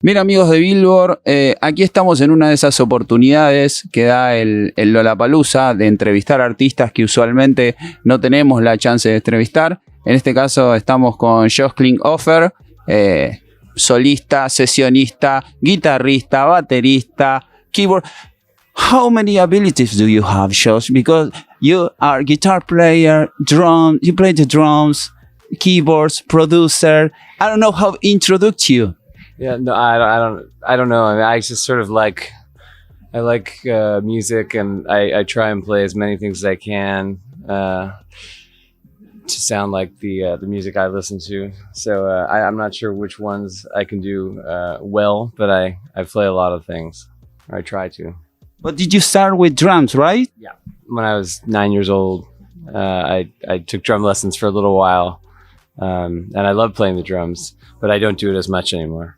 Mira, amigos de Billboard, aquí estamos en una de esas oportunidades que da el Lollapalooza de entrevistar artistas que usualmente no tenemos la chance de entrevistar. En este caso estamos con Klinghoffer, solista, sesionista, guitarrista, baterista, keyboard. How many abilities do you have, Josh? Because you are guitar player, drum, you play the drums, keyboards, producer. I don't know how to introduce you. Yeah, no, I don't know. I mean, I just sort of like music, and I try and play as many things as I can to sound like the music I listen to. So I'm not sure which ones I can do well, but I play a lot of things, or I try to. But did you start with drums, right? Yeah. When I was 9 years old, I took drum lessons for a little while, and I love playing the drums, but I don't do it as much anymore.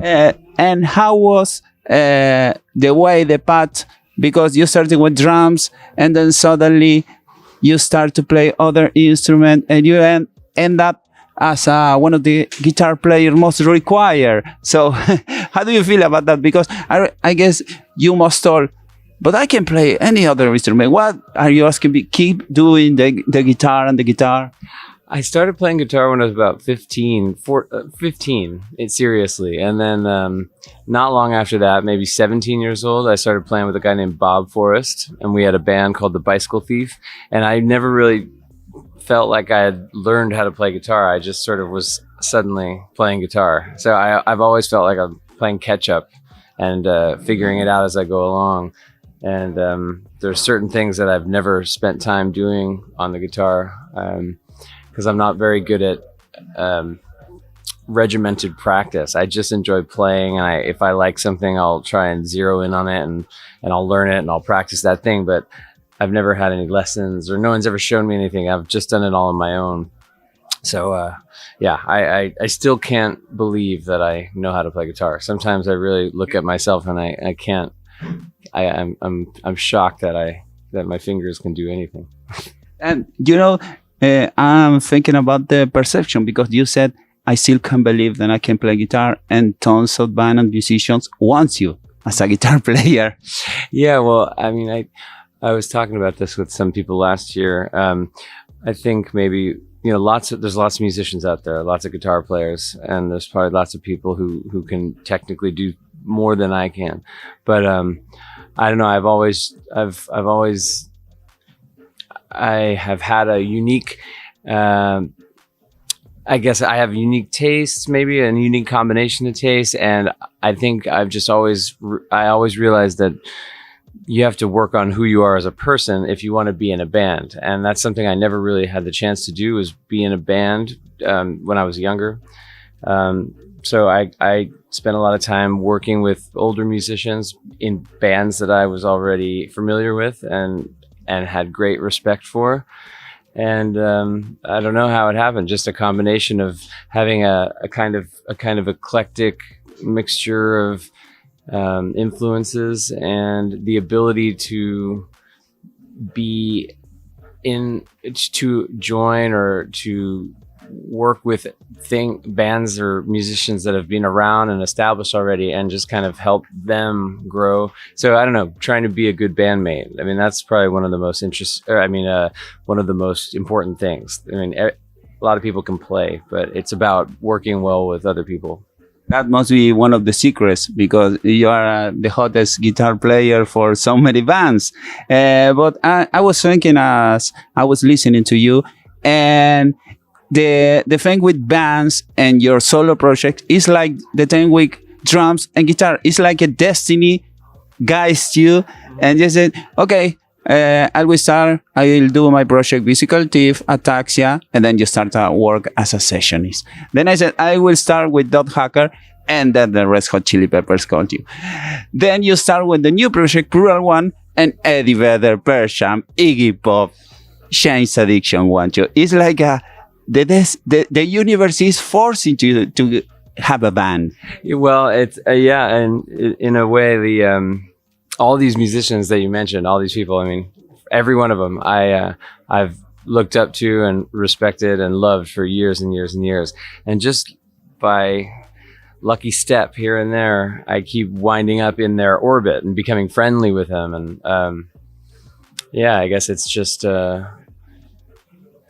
And how was the path? Because you started with drums and then suddenly you start to play other instruments and you end up as one of the guitar players most required. So how do you feel about that? Because I guess you must thought, but I can play any other instrument. What are you asking me? Keep doing the guitar and the guitar? I started playing guitar when I was about 15, seriously. And then not long after that, maybe 17 years old, I started playing with a guy named Bob Forrest. And we had a band called The Bicycle Thief. And I never really felt like I had learned how to play guitar. I just sort of was suddenly playing guitar. So I've always felt like I'm playing catch up and figuring it out as I go along. And there's certain things that I've never spent time doing on the guitar. Because I'm not very good at regimented practice. I just enjoy playing, and if I like something, I'll try and zero in on it, and I'll learn it, and I'll practice that thing. But I've never had any lessons, or no one's ever shown me anything. I've just done it all on my own. So yeah, I still can't believe that I know how to play guitar. Sometimes I really look at myself and I can't. I'm shocked that my fingers can do anything. And I'm thinking about the perception, because you said, I still can't believe that I can play guitar, and tons of band and musicians want you as a guitar player. Yeah, well, I mean, I was talking about this with some people last year. I think maybe, there's lots of musicians out there, lots of guitar players, and there's probably lots of people who can technically do more than I can. But I don't know, I have had a unique, I guess I have unique tastes, maybe a unique combination of tastes. And I think I always realized that you have to work on who you are as a person if you want to be in a band. And that's something I never really had the chance to do, was be in a band when I was younger. So I spent a lot of time working with older musicians in bands that I was already familiar with and had great respect for. And I don't know how it happened, just a combination of having a kind of eclectic mixture of influences and the ability to join or to work with bands or musicians that have been around and established already, and just kind of help them grow. So I don't know, trying to be a good bandmate. I mean, that's probably one of the most one of the most important things. I mean, a lot of people can play, but it's about working well with other people. That must be one of the secrets, because you are the hottest guitar player for so many bands. But I was thinking as I was listening to you, and the thing with bands and your solo project is like the thing with drums and guitar. It's like a destiny guides you, and you said, okay, I will start, I will do my project Physical Thief, Ataxia, and then you start to work as a sessionist. Then I said, I will start with Dot Hacker, and then the Red Hot Chili Peppers called you. Then you start with the new project, Plural One, and Eddie Vedder, Pearl Jam, Iggy Pop, Jane's Addiction want you. It's like the universe is forcing you to have a band. Well, it's and in a way, all these musicians that you mentioned, all these people, I mean, every one of them, I've looked up to and respected and loved for years and years and years. And just by lucky step here and there, I keep winding up in their orbit and becoming friendly with them. And yeah, I guess it's just they're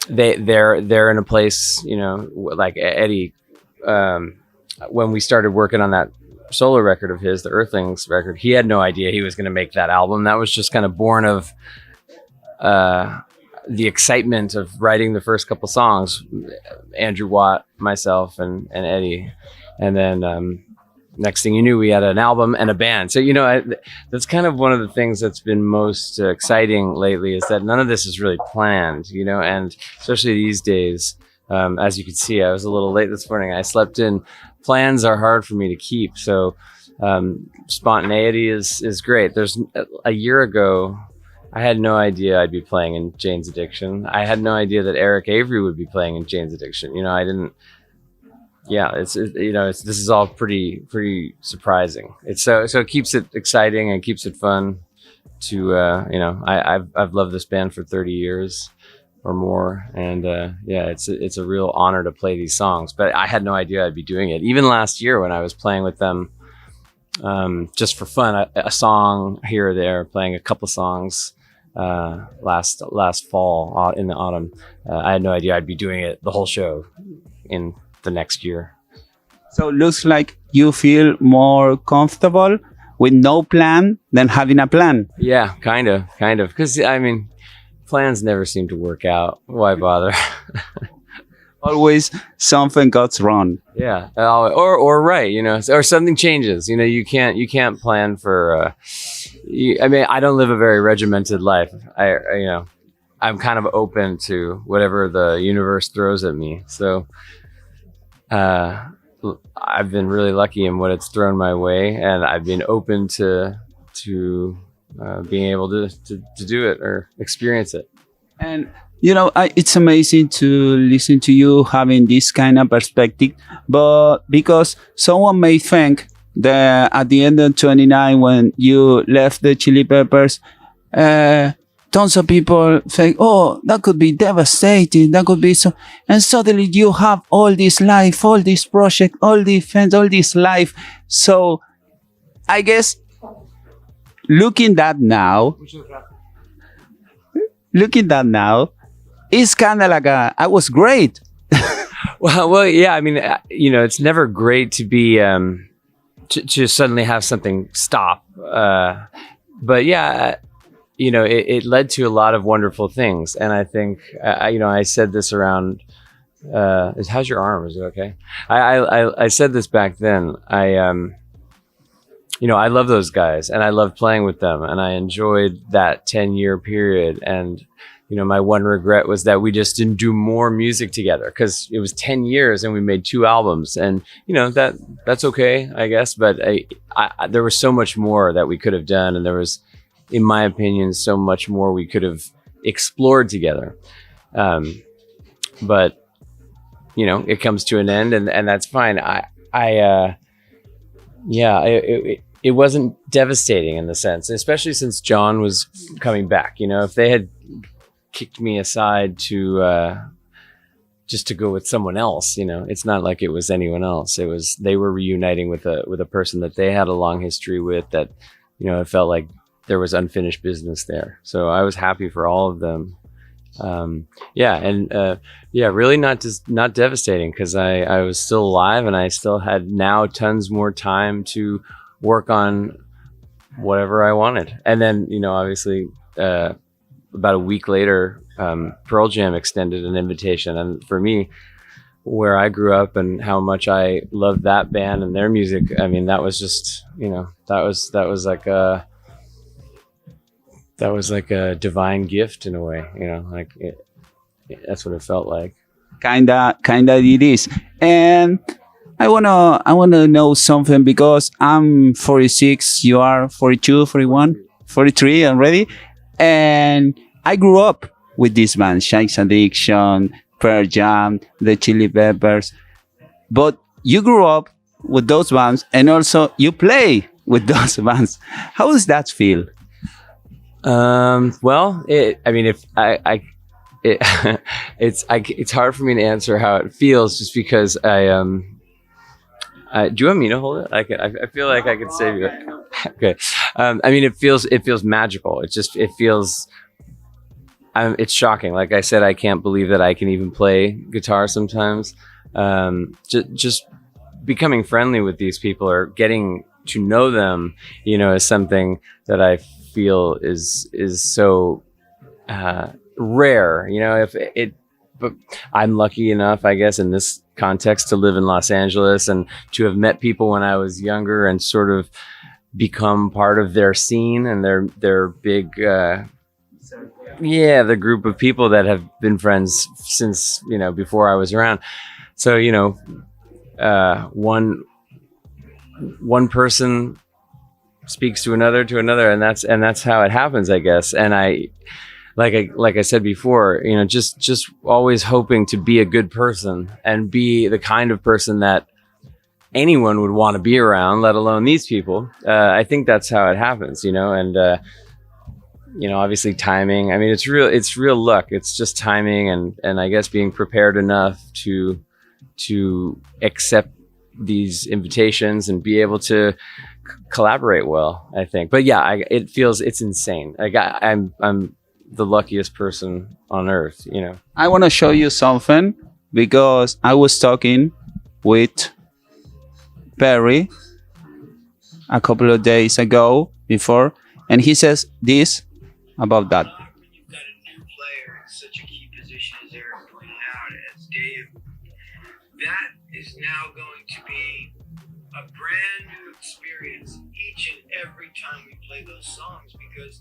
in a place, you know, like Eddie. When we started working on that solo record of his, the Earthlings record, he had no idea he was going to make that album. That was just kind of born of the excitement of writing the first couple songs, Andrew Watt, myself, and Eddie. And then next thing you knew, we had an album and a band. So, you know, that's kind of one of the things that's been most exciting lately, is that none of this is really planned, you know, and especially these days, as you can see, I was a little late this morning. I slept in. Plans are hard for me to keep. So spontaneity is great. There's a year ago, I had no idea I'd be playing in Jane's Addiction. I had no idea that Eric Avery would be playing in Jane's Addiction. You know, I didn't. Yeah, this is all pretty surprising. So it keeps it exciting and keeps it fun. To you know, I've loved this band for 30 years or more, and yeah, it's a real honor to play these songs. But I had no idea I'd be doing it. Even last year when I was playing with them, just for fun, a song here or there, playing a couple songs. Last fall in the autumn, I had no idea I'd be doing it the whole show in the next year. So it looks like you feel more comfortable with no plan than having a plan. Yeah, kind of. Because I mean, plans never seem to work out. Why bother? Always something goes wrong. Yeah, or right, you know, or something changes. You know, you can't plan for. I mean, I don't live a very regimented life. You know, I'm kind of open to whatever the universe throws at me. So, I've been really lucky in what it's thrown my way, and I've been open to being able to do it or experience it. And you know, it's amazing to listen to you having this kind of perspective, but because someone may think that at the end of 29, when you left the Chili Peppers, tons of people think, oh, that could be devastating, that could be so, and suddenly you have all this life, all this project, all these fans, all this life. So I guess looking at that now, it's kind of like I was great. Well, yeah. I mean, you know, it's never great to be to suddenly have something stop. But yeah, you know, it led to a lot of wonderful things. And I think, you know, I said this around. How's your arm? Is it okay? I said this back then. You know, I love those guys, and I loved playing with them, and I enjoyed that 10-year period. And you know, my one regret was that we just didn't do more music together, because it was 10 years and we made 2 albums, and you know, that's okay, I guess. But there was so much more that we could have done, and there was, in my opinion, so much more we could have explored together. But you know, it comes to an end, and that's fine. It wasn't devastating in the sense, especially since John was coming back. You know, if they had kicked me aside to just to go with someone else, you know, it's not like it was anyone else. It was, they were reuniting with a person that they had a long history with, that, you know, it felt like there was unfinished business there. So I was happy for all of them. Really not devastating, because I was still alive, and I still had now tons more time to work on whatever I wanted. And then, you know, obviously, about a week later, Pearl Jam extended an invitation. And for me, where I grew up and how much I loved that band and their music, I mean, that was just, you know, that was like a divine gift in a way, you know, like that's what it felt like. Kinda it is. And I wanna know something, because I'm 46, you are 42, 41, 43 already. And I grew up with this band, Jane's Addiction, Pearl Jam, the Chili Peppers. But you grew up with those bands, and also you play with those bands. How does that feel? Well, it's hard for me to answer how it feels, just because Do you want me to hold it? I feel like I could save you. Okay. I mean, it feels magical. It feels. It's shocking. Like I said, I can't believe that I can even play guitar sometimes. Just becoming friendly with these people or getting to know them, is something that I feel is so rare. But I'm lucky enough, I guess, in this context to live in Los Angeles and to have met people when I was younger and sort of become part of their scene and their big, the group of people that have been friends since, before I was around. So, one person speaks to another, and that's how it happens, I guess. And like I said before, just always hoping to be a good person and be the kind of person that anyone would want to be around, let alone these people. I think that's how it happens, and obviously timing. I mean, it's real luck. It's just timing and I guess being prepared enough to accept these invitations and be able to collaborate well, I think. But yeah, it's insane. Like I'm the luckiest person on earth, I want to show you something because I was talking with Perry a couple of days ago before, and he says this about that. When you've got a new player in such a key position as Eric pointed out, as Dave, that is now going to be a brand new experience each and every time we play those songs because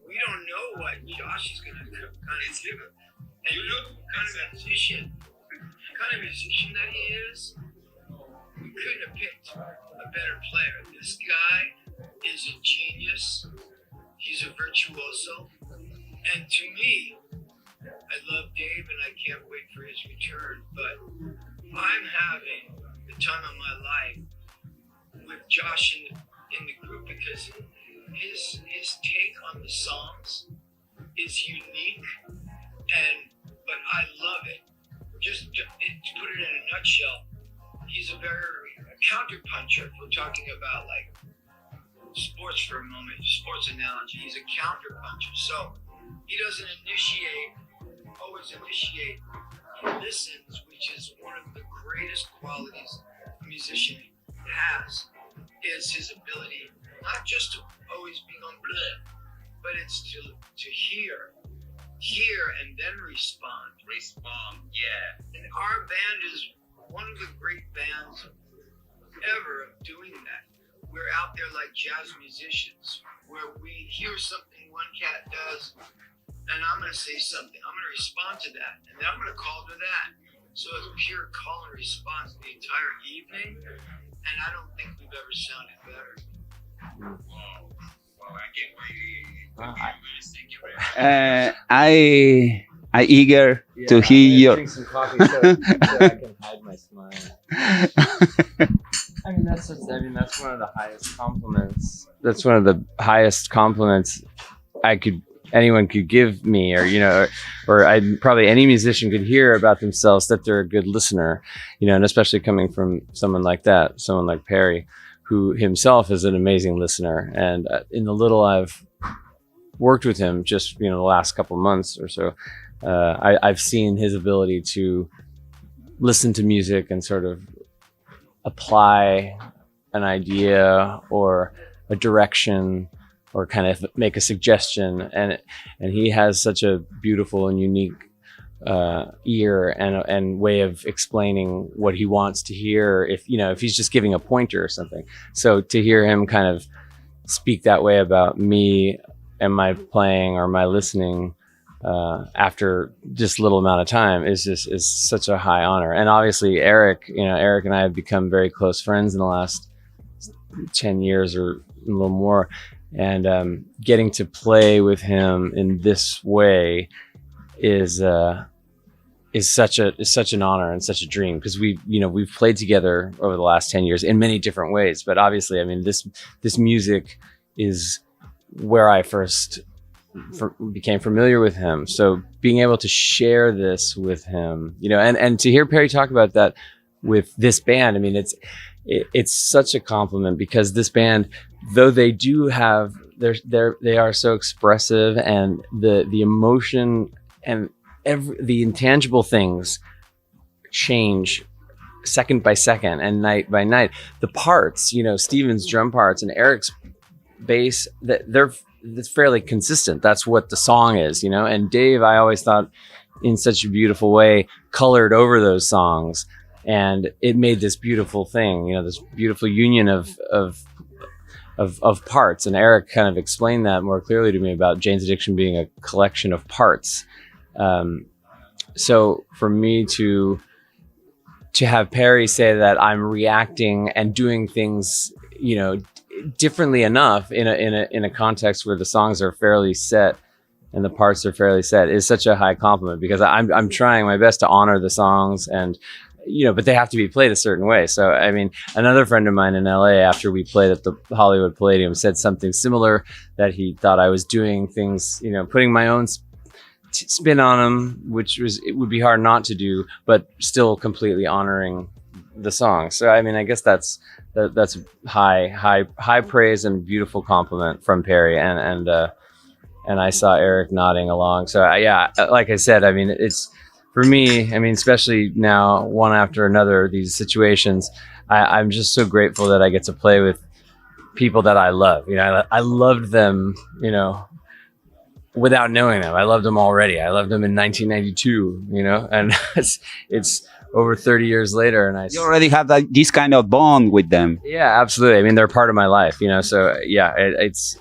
we don't know what Josh is going to kind of give him. And kind of musician that he is, we couldn't have picked a better player. This guy is a genius. He's a virtuoso. And to me, I love Dave and I can't wait for his return, but I'm having the time of my life with Josh in the group because his take on the songs is unique, but I love it. Just to put it in a nutshell, he's a counterpuncher. If we're talking about like sports for a moment, sports analogy, he's a counterpuncher. So he doesn't always initiate. He listens, which is one of the greatest qualities a musician has, is his ability not just to always be on bleh, but it's to hear and then respond. Yeah. And our band is one of the great bands ever of doing that. We're out there like jazz musicians, where we hear something one cat does, and I'm going to say something. I'm going to respond to that, and then I'm going to call to that. So it's pure call and response the entire evening, and I don't think we've ever sounded better. Wow, I can't wait. I eager to hear your. Drink some coffee so I can hide my smile. That's one of the highest compliments. That's one of the highest compliments anyone could give me, or probably any musician could hear about themselves, that they're a good listener, and especially coming from someone like that, someone like Perry, who himself is an amazing listener. And in the little I've worked with him, just the last couple months or so, I've seen his ability to listen to music and sort of apply an idea or a direction or kind of make a suggestion, and he has such a beautiful and unique ear and way of explaining what he wants to hear, if he's just giving a pointer or something. So to hear him kind of speak that way about me and my playing or my listening after just a little amount of time is such a high honor. And obviously Eric and I have become very close friends in the last 10 years or a little more. And getting to play with him in this way is such an honor and such a dream, because we've played together over the last 10 years in many different ways. But obviously, I mean, this music is where I first became familiar with him. So being able to share this with him, and to hear Perry talk about that with this band, I mean, it's such a compliment, because this band, though they do have, they are so expressive, and the emotion and the intangible things change second by second and night by night. The parts, you know, Steven's drum parts and Eric's bass, it's fairly consistent. That's what the song is, you know. And Dave, I always thought, in such a beautiful way, colored over those songs, and it made this beautiful thing, you know, this beautiful union of parts. And Eric kind of explained that more clearly to me about Jane's Addiction being a collection of parts. So for me to have Perry say that I'm reacting and doing things, you know, differently enough in a context where the songs are fairly set and the parts are fairly set, is such a high compliment, because I'm trying my best to honor the songs, and, you know, but they have to be played a certain way. So, I mean, another friend of mine in LA, after we played at the Hollywood Palladium, said something similar, that he thought I was doing things, you know, putting my own spin on them, it would be hard not to do, but still completely honoring the song. So, I mean, I guess that's high praise and beautiful compliment from Perry, and I saw Eric nodding along. So yeah, like I said, I mean, it's, for me, I mean, especially now, one after another, these situations, I'm just so grateful that I get to play with people that I love. You know, I loved them, you know, without knowing them. I loved them already. I loved them in 1992, you know, and it's over 30 years later, and you already have this kind of bond with them. Yeah, absolutely. I mean, they're part of my life, you know. So yeah, it's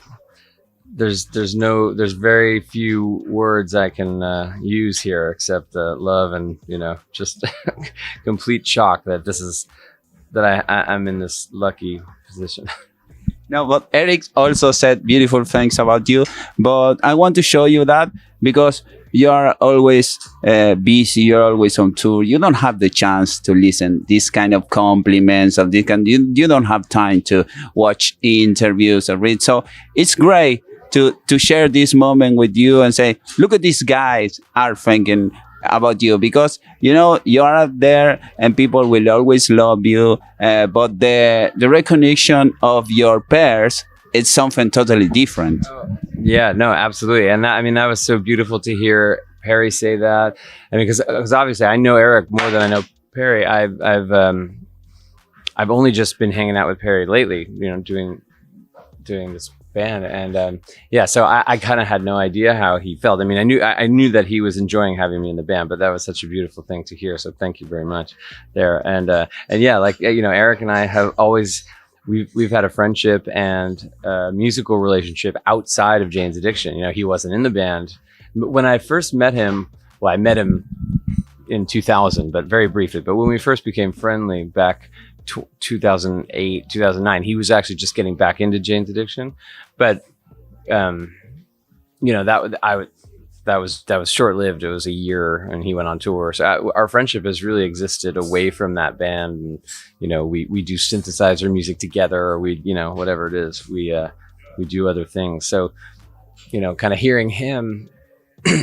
there's very few words I can use here except love, and, you know, just complete shock that I'm in this lucky position. No, but Eric also said beautiful things about you, but I want to show you that, because you are always busy, you're always on tour. You don't have the chance to listen this kind of compliments of this kind. You don't have time to watch interviews or read. So it's great to share this moment with you and say, look at these guys are thinking about you, because, you know, you are up there and people will always love you, but the recognition of your peers, it's something totally different. Yeah, no, absolutely. And that, I mean, that was so beautiful to hear Perry say that. I mean, because obviously I know Eric more than I know Perry. I've only just been hanging out with Perry lately, you know, doing this band, and yeah, so I kind of had no idea how he felt. I mean, I knew that he was enjoying having me in the band, but that was such a beautiful thing to hear. So thank you very much there. And yeah, like, you know, Eric and I have always, we've had a friendship and musical relationship outside of Jane's Addiction. You know, he wasn't in the band when I first met him. Well, I met him in 2000, but very briefly. But when we first became friendly back 2008, 2009, he was actually just getting back into Jane's Addiction. But you know, that was short-lived. It was a year, and he went on tour. So our friendship has really existed away from that band. And, you know, we do synthesizer music together, or we, you know, whatever it is, we do other things. So, you know, kind of hearing him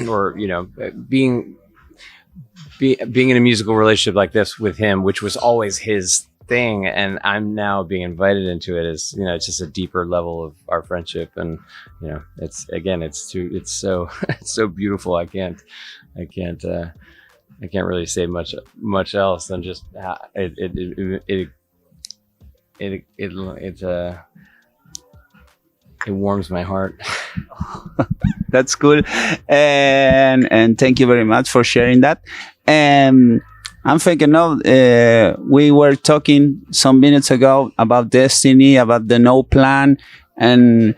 or, you know, being in a musical relationship like this with him, which was always his thing, and I'm now being invited into it, is, you know, it's just a deeper level of our friendship. And, you know, it's so it's so beautiful. I can't really say much else than just it warms my heart. That's cool. And thank you very much for sharing that. And I'm thinking of, we were talking some minutes ago about destiny, about the no plan. And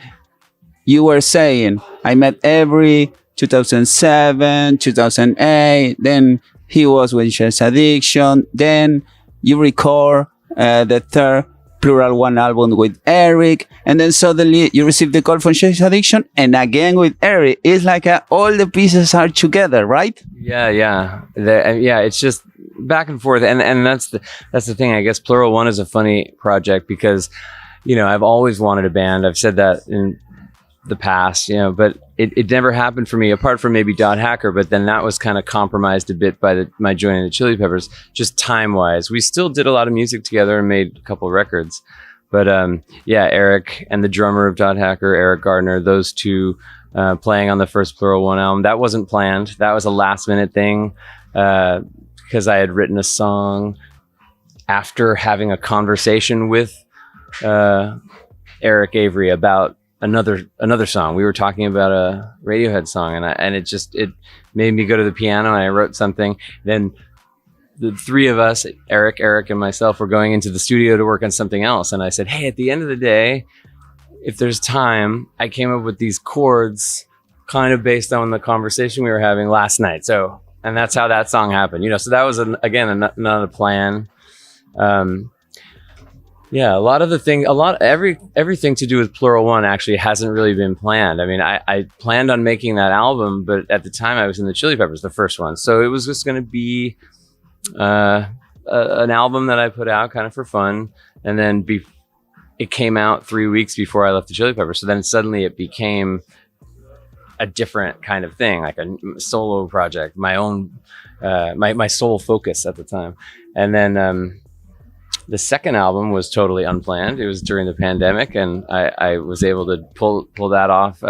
you were saying, I met every 2007, 2008. Then he was with Jane's Addiction. Then you record the third Plural One album with Eric. And then suddenly you receive the call from Jane's Addiction. And again with Eric. It's like all the pieces are together, right? Yeah. It's just back and forth, and that's the thing. I guess Plural One is a funny project because, you know, I've always wanted a band. I've said that in the past, you know, but it never happened for me, apart from maybe Dot Hacker, but then that was kind of compromised a bit by my joining the Chili Peppers, just time-wise. We still did a lot of music together and made a couple of records. But yeah, Eric and the drummer of Dot Hacker, Eric Gardner, those two playing on the first Plural One album, that wasn't planned. That was a last-minute thing because I had written a song after having a conversation with Eric Avery about another song. We were talking about a Radiohead song, and it made me go to the piano, and I wrote something. Then the three of us, Eric, and myself, were going into the studio to work on something else. And I said, hey, at the end of the day, if there's time, I came up with these chords kind of based on the conversation we were having last night. So, and that's how that song happened, so that was not a plan. Yeah, everything to do with Plural One actually hasn't really been planned. I mean, I planned on making that album, but at the time I was in the Chili Peppers, the first one. So it was just going to be an album that I put out kind of for fun. And then it came out 3 weeks before I left the Chili Peppers. So then suddenly it became a different kind of thing, like a solo project, my own, my sole focus at the time. And then, the second album was totally unplanned. It was during the pandemic, and I was able to pull that off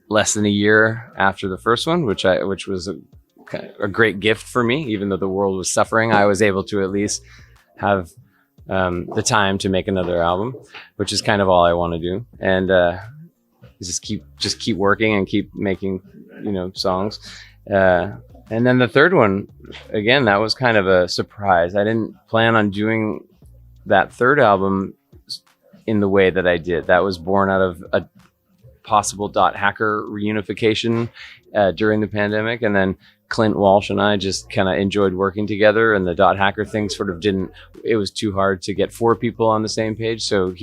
less than a year after the first one, which was a great gift for me. Even though the world was suffering, I was able to at least have the time to make another album, which is kind of all I want to do, and just keep working and keep making songs. And then the third one, again, that was kind of a surprise. I didn't plan on doing that third album in the way that I did. That was born out of a possible Dot Hacker reunification during the pandemic. And then Clint Walsh and I just kind of enjoyed working together, and the Dot Hacker thing sort of it was too hard to get 4 people on the same page. So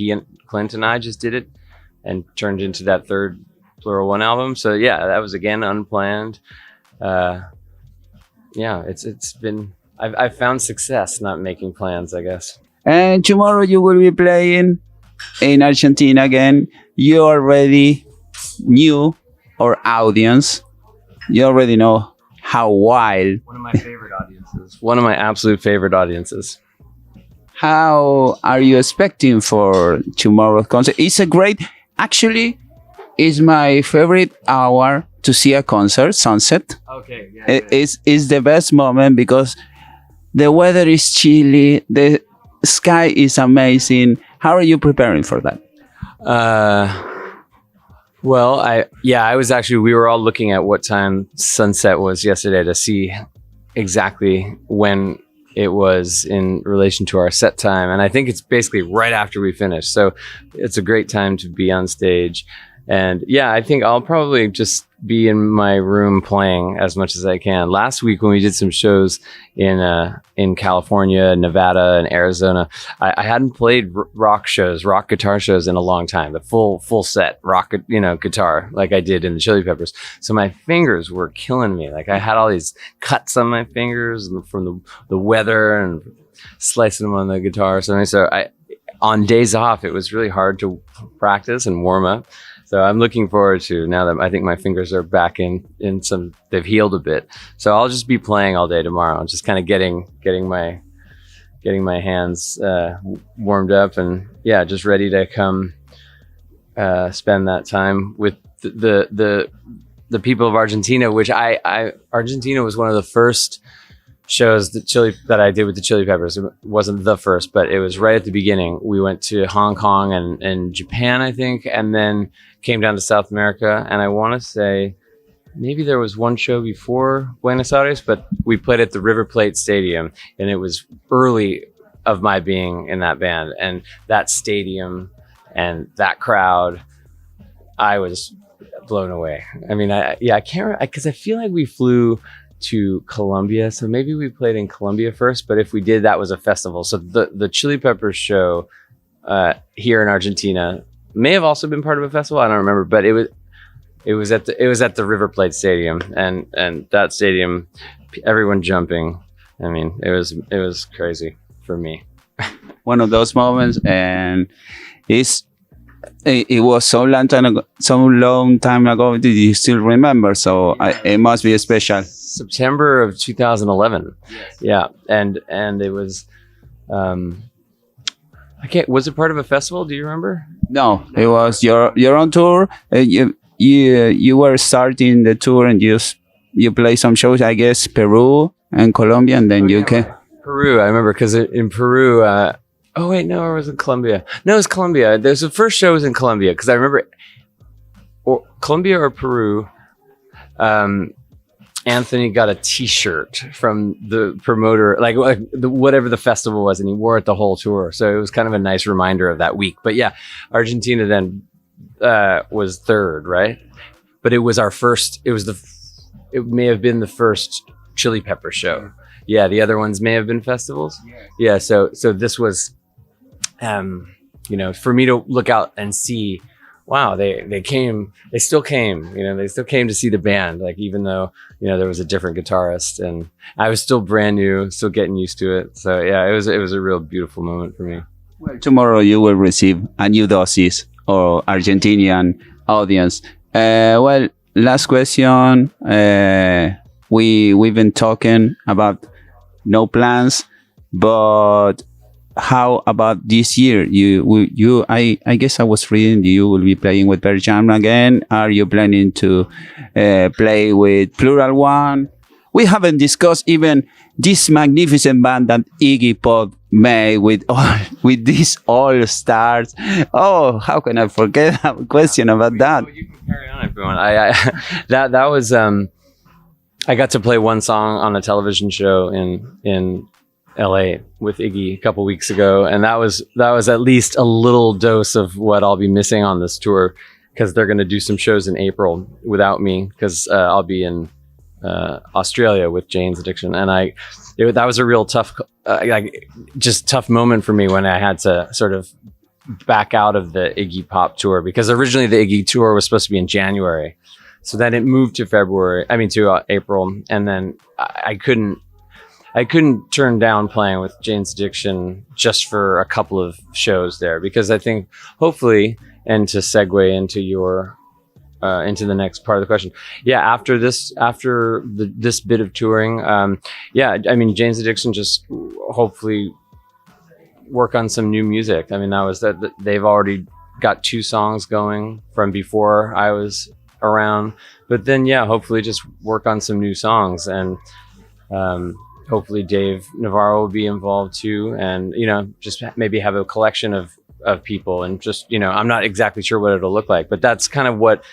Clint and I just did it and turned into that third Plural One album. So yeah, that was again unplanned. Yeah, it's been, I've found success not making plans, I guess. And tomorrow you will be playing in Argentina again. You already knew our audience. You already know how wild. One of my favorite audiences. One of my absolute favorite audiences. How are you expecting for tomorrow's concert? Actually, it's my favorite hour to see a concert, sunset. Okay. Yeah, it's the best moment because the weather is chilly. The sky is amazing. How are you preparing for that? Well, we were all looking at what time sunset was yesterday to see exactly when it was in relation to our set time. And I think it's basically right after we finished. So it's a great time to be on stage. And yeah, I think I'll probably just be in my room playing as much as I can. Last week when we did some shows in California, Nevada, and Arizona, I hadn't played rock guitar shows in a long time. The full set rock, guitar like I did in the Chili Peppers. So my fingers were killing me. Like I had all these cuts on my fingers from the weather and slicing them on the guitar. So on days off, it was really hard to practice and warm up. So I'm looking forward to, now that I think my fingers are back in some, they've healed a bit. So I'll just be playing all day tomorrow, just kind of getting my hands warmed up, and yeah, just ready to come spend that time with the people of Argentina, which Argentina was one of the first shows that I did with the Chili Peppers. It wasn't the first, but it was right at the beginning. We went to Hong Kong and Japan, I think, and then came down to South America. And I want to say maybe there was one show before Buenos Aires, but we played at the River Plate Stadium, and it was early of my being in that band. And that stadium and that crowd, I was blown away. I mean, I can't, because I feel like we flew to Colombia, so maybe we played in Colombia first, but if we did, that was a festival. So the Chili Peppers show here in Argentina may have also been part of a festival, I don't remember, but it was at the River Plate Stadium, and that stadium, everyone jumping. I mean, it was crazy for me. One of those moments, and it's it was so long time ago. Did you still remember? So it must be special. September of 2011. Yes. Yeah, and it was. I can't. Was it part of a festival? Do you remember? No, it was your own tour. You were starting the tour and you play some shows. I guess Peru and Colombia, and then you came. Peru. I remember because in Peru. Oh wait, no, it was in Colombia. No, it was Colombia. There's the first show was in Colombia because I remember, or Colombia or Peru. Anthony got a T-shirt from the promoter, like whatever the festival was, and he wore it the whole tour. So it was kind of a nice reminder of that week. But yeah, Argentina then was third, right? But it was our first. It may have been the first Chili Pepper show. Yeah, the other ones may have been festivals. Yeah, so this was, for me to look out and see. Wow, they came. They still came. They still came to see the band. Like even though there was a different guitarist, and I was still brand new, still getting used to it. So yeah, it was a real beautiful moment for me. Well, tomorrow you will receive a new doses or Argentinian audience. Well, last question. We've been talking about no plans, but how about this year? I guess I was reading you will be playing with Pearl Jam again. Are you planning to play with Plural One? We haven't discussed even this magnificent band that Iggy Pop made with these all stars. Oh, how can I forget a question about that? You can carry on if you want. That was I got to play one song on a television show in LA with Iggy a couple weeks ago, and that was at least a little dose of what I'll be missing on this tour, because they're going to do some shows in April without me, because I'll be in Australia with Jane's Addiction, and that was a real tough tough moment for me when I had to sort of back out of the Iggy Pop tour, because originally the Iggy tour was supposed to be in January, so then it moved to April, and then I couldn't turn down playing with Jane's Addiction just for a couple of shows there, because I think hopefully, and to segue into into the next part of the question. Yeah. After this bit of touring, Jane's Addiction just hopefully work on some new music. They've already got 2 songs going from before I was around, but then, hopefully just work on some new songs, and, hopefully Dave Navarro will be involved too, and just maybe have a collection of people, and just I'm not exactly sure what it'll look like, but that's kind of what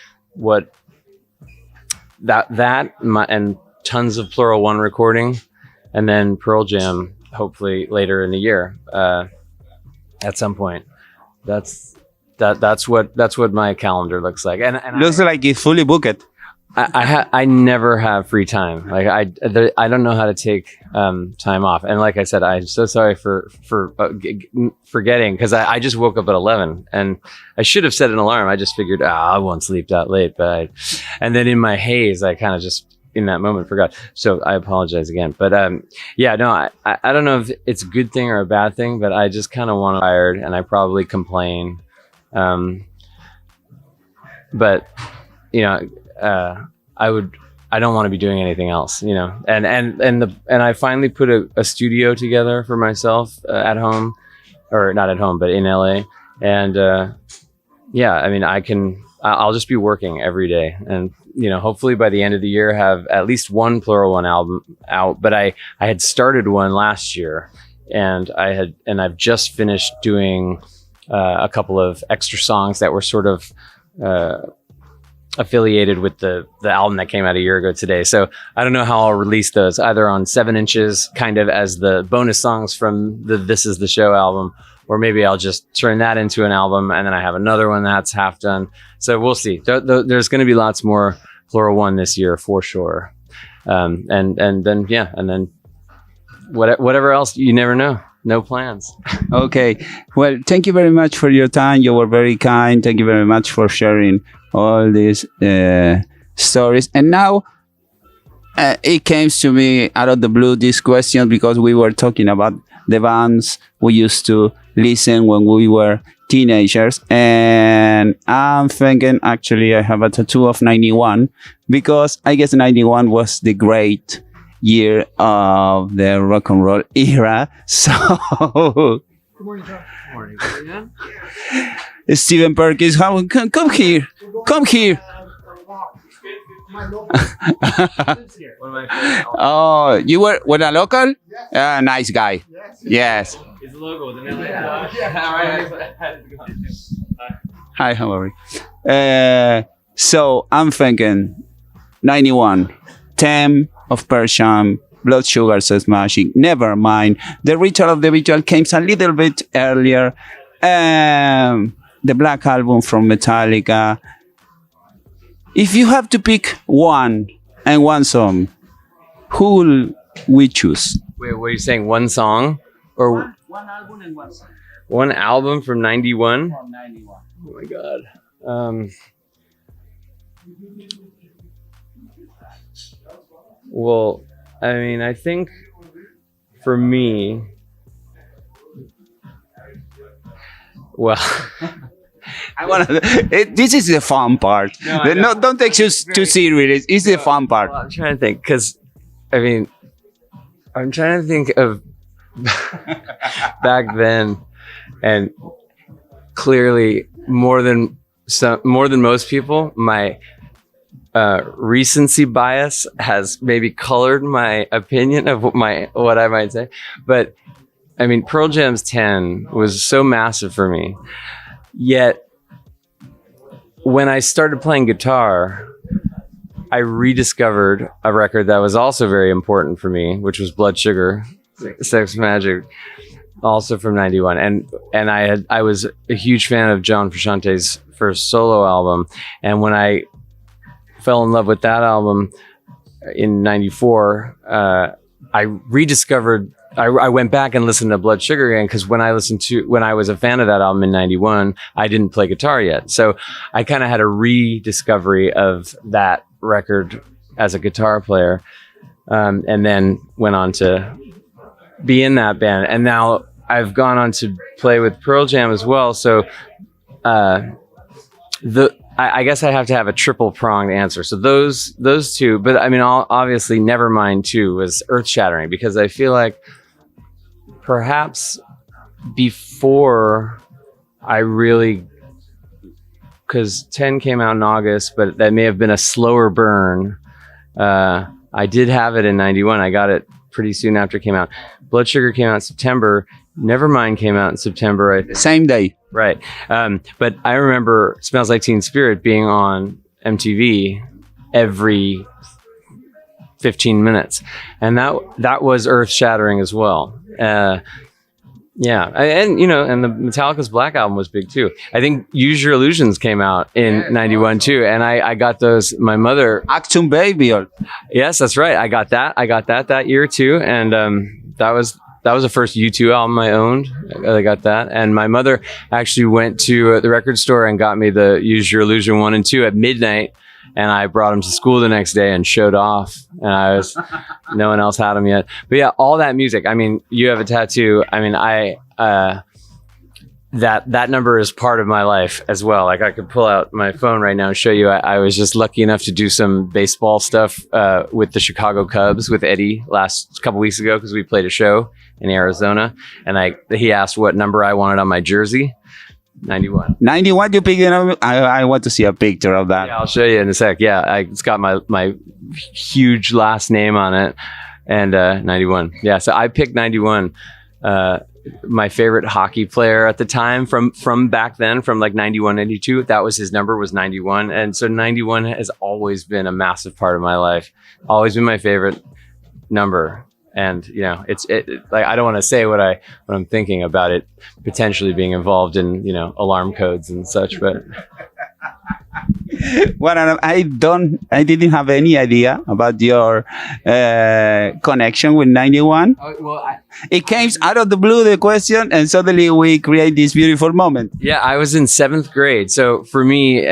and tons of Plural One recording, and then Pearl Jam hopefully later in the year at some point. That's what my calendar looks like, and looks like it's fully booked. I never have free time. Like I don't know how to take time off. And like I said, I'm so sorry for forgetting, because I just woke up at 11, and I should have set an alarm. I just figured I won't sleep that late, and then in my haze, I kind of just in that moment forgot. So I apologize again. But I don't know if it's a good thing or a bad thing, but I just kind of want to be tired, and I probably complain. But I don't want to be doing anything else, and I finally put a studio together for myself at home, or not at home, but in LA. And I'll just be working every day, and hopefully by the end of the year have at least one Plural One album out. But I had started one last year, and I've just finished doing a couple of extra songs that were sort of affiliated with the album that came out a year ago today. So I don't know how I'll release those, either on 7 inches kind of as the bonus songs from the This Is the Show album, or maybe I'll just turn that into an album, and then I have another one that's half done. So we'll see. There's going to be lots more Plural One this year for sure. And then whatever else, you never know. No plans. Okay. Well, thank you very much for your time. You were very kind. Thank you very much for sharing all these stories. And now it came to me out of the blue, this question, because we were talking about the bands we used to listen when we were teenagers, and I'm thinking actually I have a tattoo of 91 because I guess 91 was the great year of the rock and roll era. So Good morning, John. Good morning. Yeah? Stephen Perkins, come here, come here. Oh, you were with a local? Nice guy. Yes. It's a logo with an LA. Hi, how are you? So I'm thinking 91, 10 of Persian, Blood Sugar Sex Magic, Never Mind. The Ritual of the Ritual came a little bit earlier. The Black Album from Metallica. If you have to pick one and one song, who will we choose? Wait, what are you saying? One song? Or One album and one song. one album from 91? From 91. Oh my God. Well, I mean, I think for me, well, I want to. This is the fun part. No, don't take you too serious. It's the fun part. well, I'm trying to think because, I mean, I'm trying to think of back then, and clearly more than most people, my recency bias has maybe colored my opinion of what I might say. But I mean, Pearl Jam's 10 was so massive for me. Yet when I started playing guitar, I rediscovered a record that was also very important for me, which was Blood Sugar Sex Magic, also from 91. And I was a huge fan of John Frusciante's first solo album. And when I fell in love with that album in 94, I rediscovered, I went back and listened to Blood Sugar again, because when I was a fan of that album in 91, I didn't play guitar yet. So I kind of had a rediscovery of that record as a guitar player, and then went on to be in that band. And now I've gone on to play with Pearl Jam as well. So I guess I have to have a triple pronged answer. So those two, but I mean, obviously Nevermind too was earth shattering, because I feel like perhaps before I really, because 10 came out in August, but that may have been a slower burn. I did have it in 91. I got it pretty soon after it came out. Blood Sugar came out in September. Nevermind came out in September. Same day. Right. But I remember Smells Like Teen Spirit being on MTV every 15 minutes. And that was earth shattering as well. Yeah. And the Metallica's Black Album was big too. I think Use Your Illusions came out in 91 too. And I got those, my mother. Actum Baby. Yes, that's right. I got that year too. And that was the first U2 album I owned. I got that. And my mother actually went to the record store and got me the Use Your Illusion 1 and 2 at midnight. And I brought them to school the next day and showed off. And no one else had them yet. But yeah, all that music. I mean, You Have a Tattoo. I mean, that number is part of my life as well. Like, I could pull out my phone right now and show you. I was just lucky enough to do some baseball stuff with the Chicago Cubs with Eddie last couple weeks ago, because we played a show in Arizona, and he asked what number I wanted on my jersey. 91. 91, you picked it up? I want to see a picture of that. Yeah, I'll show you in a sec. Yeah, it's got my huge last name on it, and 91. Yeah, so I picked 91. My favorite hockey player at the time from back then, from like 91, 92, that was his number, was 91. And so 91 has always been a massive part of my life. Always been my favorite number. And it's like, I don't want to say what I'm thinking about it potentially being involved in alarm codes and such, but well, I didn't have any idea about your connection with 91. It came out of the blue, the question, and suddenly we create this beautiful moment. Yeah, I was in 7th grade. So for me,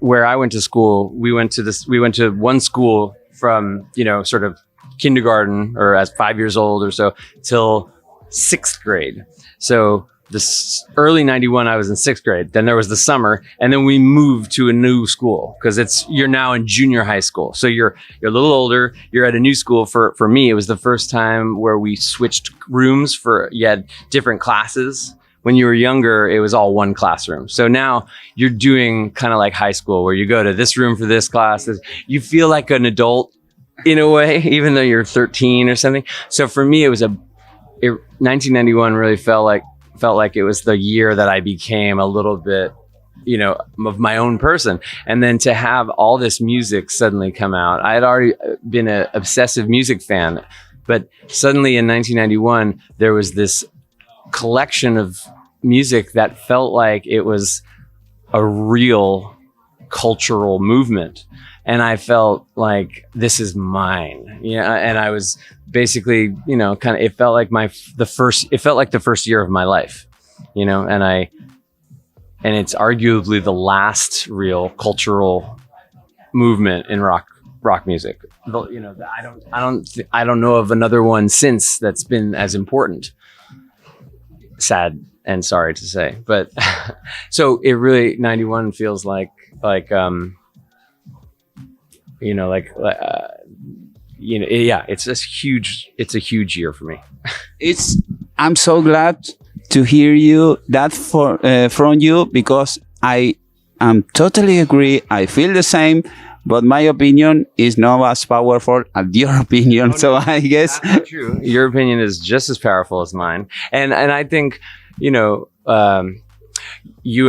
where I went to school, we went to one school from, sort of kindergarten, or as 5 years old or so, till 6th grade. So this early 91, I was in 6th grade. Then there was the summer, and then we moved to a new school because you're now in junior high school. So you're a little older. You're at a new school. For me, it was the first time where we switched rooms you had different classes. When you were younger, it was all one classroom. So now you're doing kind of like high school where you go to this room for this class. You feel like an adult in a way, even though you're 13 or something. So for me, 1991 really felt like it was the year that I became a little bit, of my own person. And then to have all this music suddenly come out, I had already been an obsessive music fan, but suddenly in 1991, there was this collection of music that felt like it was a real cultural movement. And I felt like this is mine. And I was basically, it felt like the first year of my life, and it's arguably the last real cultural movement in rock music. I don't know of another one since that's been as important. Sad and sorry to say, but so it really 91 feels like it's a huge year for me. I'm so glad to hear you that from you, because I totally agree. I feel the same, but my opinion is not as powerful as your opinion. So I guess that's not true. Your opinion is just as powerful as mine. And I think, you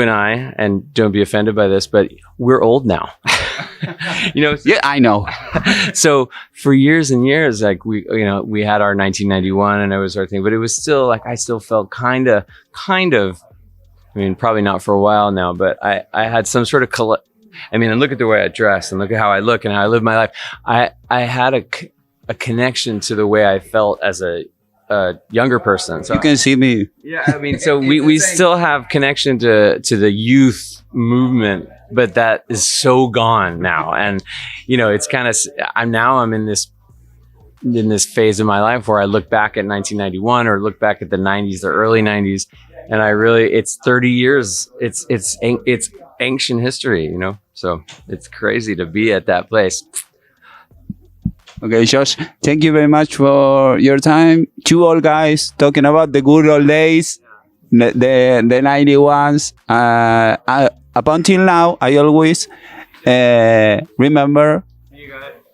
and I, and don't be offended by this, but we're old now. Yeah, I know. So for years and years, like we had our 1991 and it was our thing, but it was still like, I still felt kind of, I mean, probably not for a while now, but I had some sort of and look at the way I dress and look at how I look and how I live my life. I had a connection to the way I felt as a younger person. So you can see me. Yeah, so we still have connection to the youth movement, but that is so gone now. And it's kind of I'm in this phase of my life where I look back at 1991 or look back at the 90s, the early 90s, and it's 30 years. It's ancient history, So it's crazy to be at that place. Okay, Josh, thank you very much for your time. Two old guys talking about the good old days, the 91s. Up until now, I always remember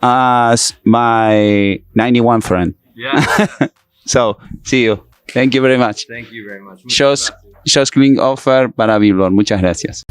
as my 91 friend. Yeah. So, see you. Thank you very much. Thank you very much. Josh Klinghoffer para Billboard. Muchas gracias.